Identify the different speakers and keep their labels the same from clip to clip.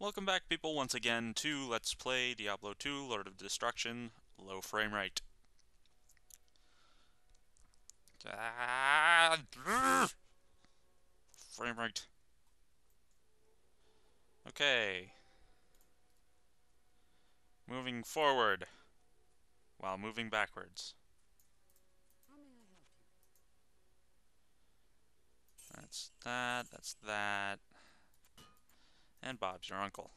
Speaker 1: Welcome back, people, once again to Let's Play Diablo 2, Lord of Destruction, low frame rate. Frame rate. Okay. Moving forward, while moving backwards. That's that. And Bob's your uncle.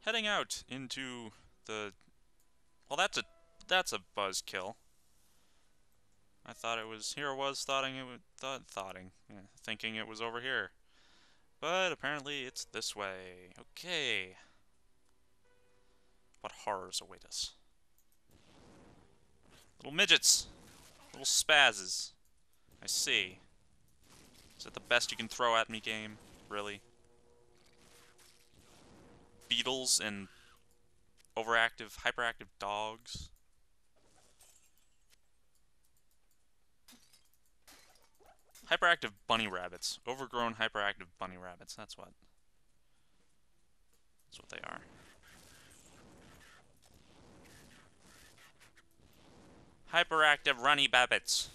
Speaker 1: Heading out into the... Well, that's a buzzkill. I thought it was... Here I was thinking it was over here. But apparently it's this way. Okay. What horrors await us? Little midgets! Little spazzes. I see. Is that the best you can throw at me, game? Really? Beetles and hyperactive dogs? Hyperactive bunny rabbits. Overgrown hyperactive bunny rabbits. That's what they are. Hyperactive runny babbits.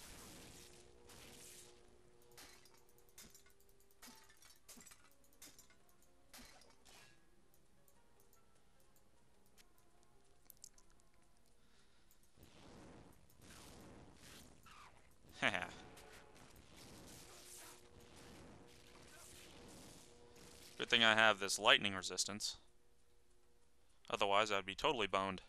Speaker 1: Haha. Good thing I have this lightning resistance. Otherwise, I'd be totally boned.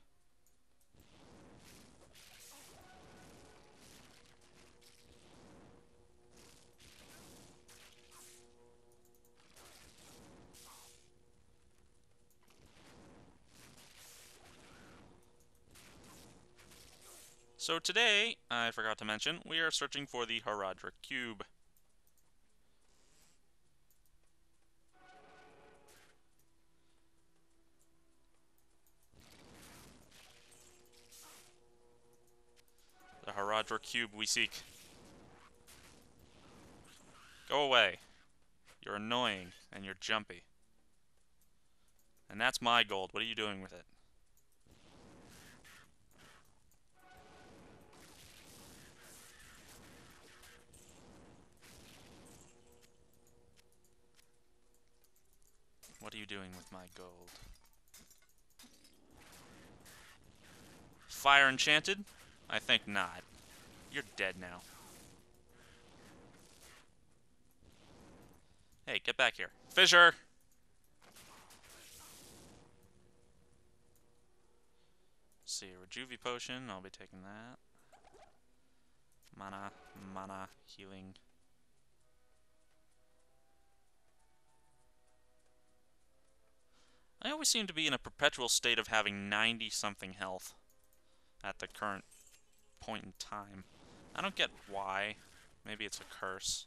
Speaker 1: So today, I forgot to mention, we are searching for the Haradra Cube. The Haradra Cube we seek. Go away. You're annoying, and you're jumpy. And that's my gold. What are you doing with it? What are you doing with my gold? Fire enchanted? I think not. You're dead now. Hey, get back here. Fissure! Let's see, Rejuve potion. I'll be taking that. Mana, healing. I always seem to be in a perpetual state of having 90-something health at the current point in time. I don't get why. Maybe it's a curse.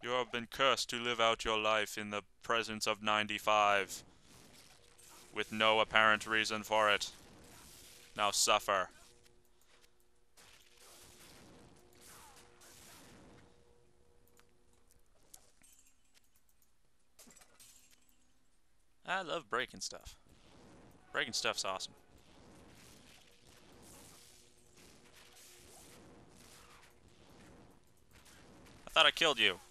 Speaker 1: You have been cursed to live out your life in the presence of 95, with no apparent reason for it. Now suffer. I love breaking stuff. Breaking stuff's awesome. I thought I killed you.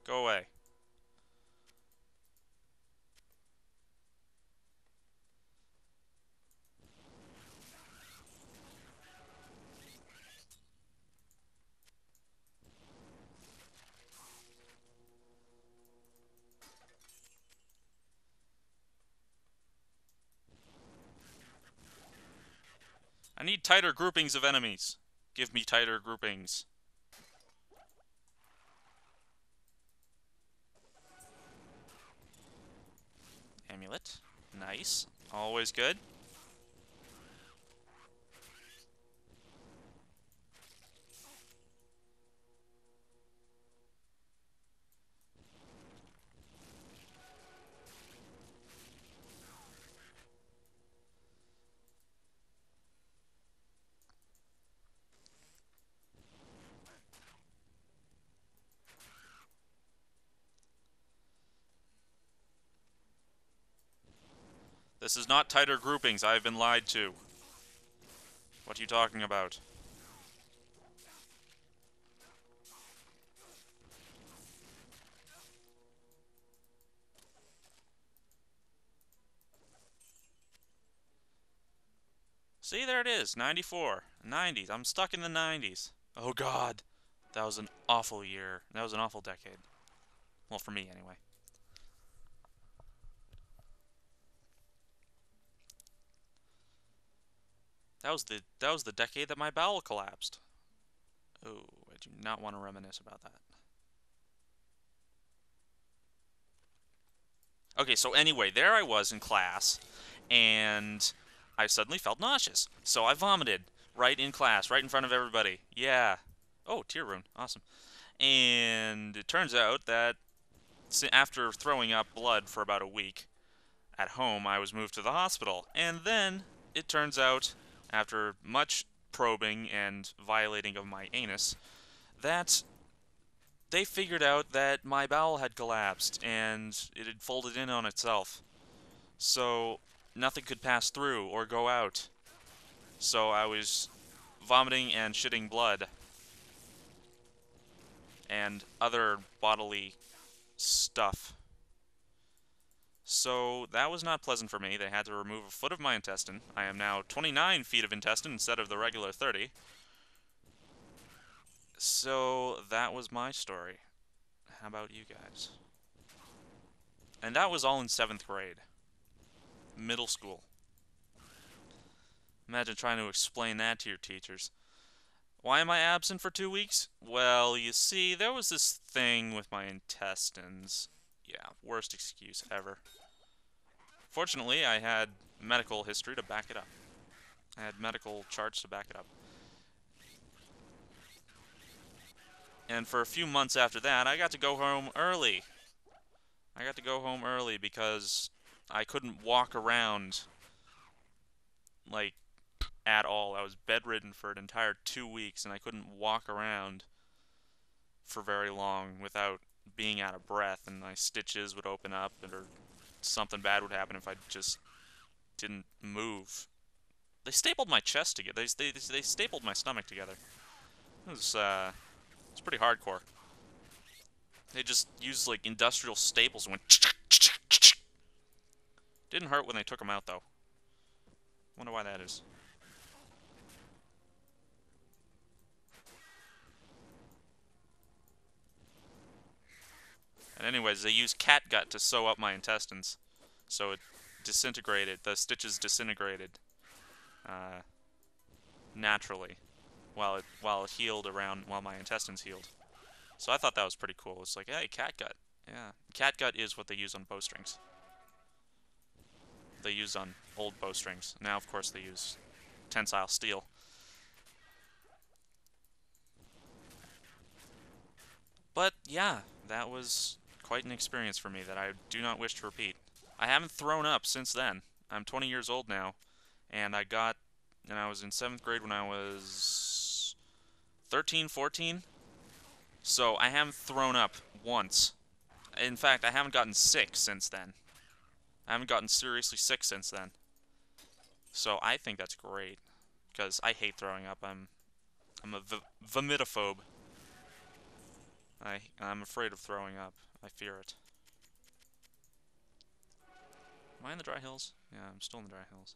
Speaker 1: Go away. I need tighter groupings of enemies. Give me tighter groupings. Amulet. Nice. Always good. This is not tighter groupings. I have been lied to. What are you talking about? See, there it is. 94. 90s. I'm stuck in the 90s. Oh, God. That was an awful year. That was an awful decade. Well, for me, anyway. That was the decade that my bowel collapsed. Oh, I do not want to reminisce about that. Okay, so anyway, there I was in class, and I suddenly felt nauseous. So I vomited right in class, right in front of everybody. Yeah. Oh, tear rune. Awesome. And it turns out that after throwing up blood for about a week at home, I was moved to the hospital. And then it turns out, after much probing and violating of my anus, that they figured out that my bowel had collapsed and it had folded in on itself. So nothing could pass through or go out. So I was vomiting and shitting blood and other bodily stuff. So that was not pleasant for me. They had to remove a foot of my intestine. I am now 29 feet of intestine instead of the regular 30. So that was my story. How about you guys? And that was all in 7th grade. Middle school. Imagine trying to explain that to your teachers. Why am I absent for 2 weeks? Well, you see, there was this thing with my intestines. Yeah, worst excuse ever. Fortunately, I had medical history to back it up. I had medical charts to back it up. And for a few months after that, I got to go home early. I got to go home early because I couldn't walk around, like, at all. I was bedridden for an entire 2 weeks, and I couldn't walk around for very long without being out of breath, and my stitches would open up, or something bad would happen if I just didn't move. They stapled my chest together. They stapled my stomach together. It's pretty hardcore. They just used like industrial staples and went. Didn't hurt when they took them out though. Wonder why that is. And anyways, they used catgut to sew up my intestines, so it disintegrated. The stitches disintegrated naturally, while it healed around while my intestines healed. So I thought that was pretty cool. It's like, hey, catgut. Yeah, catgut is what they use on bowstrings. They use on old bowstrings. Now, of course, they use tensile steel. But yeah, that was quite an experience for me that I do not wish to repeat. I haven't thrown up since then. I'm 20 years old now, and I was in 7th grade when I was 13, 14. So I haven't thrown up once. In fact, I haven't gotten sick since then. I haven't gotten seriously sick since then. So I think that's great, because I hate throwing up. I'm a vomitophobe. I'm afraid of throwing up. I fear it. Am I in the dry hills? Yeah, I'm still in the dry hills.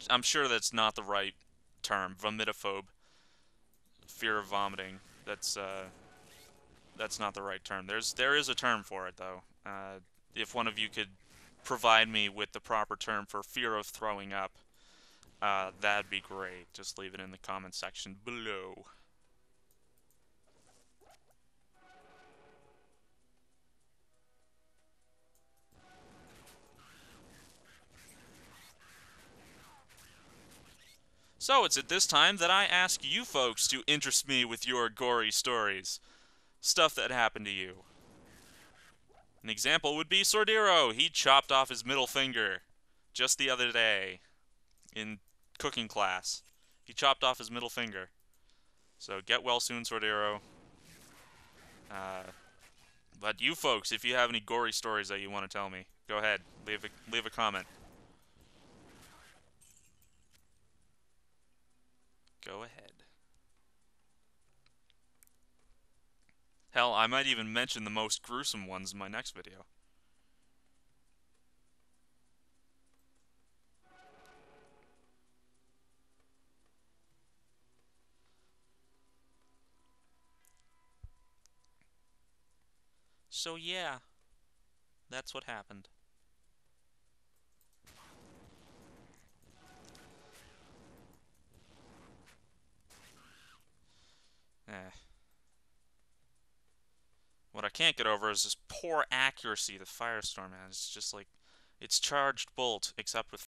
Speaker 1: I'm sure that's not the right term. Vomitophobe. Fear of vomiting. That's not the right term. There is a term for it though. If one of you could provide me with the proper term for fear of throwing up, that'd be great. Just leave it in the comment section below. So it's at this time that I ask you folks to interest me with your gory stories. Stuff that happened to you. An example would be Sordiro. He chopped off his middle finger just the other day in cooking class. He chopped off his middle finger. So get well soon, Sordiro. But you folks, if you have any gory stories that you want to tell me, go ahead. Leave a comment. Go ahead. Hell, I might even mention the most gruesome ones in my next video. So yeah, that's what happened. Eh. What I can't get over is this poor accuracy the Firestorm has. It's just like, it's charged bolt, except with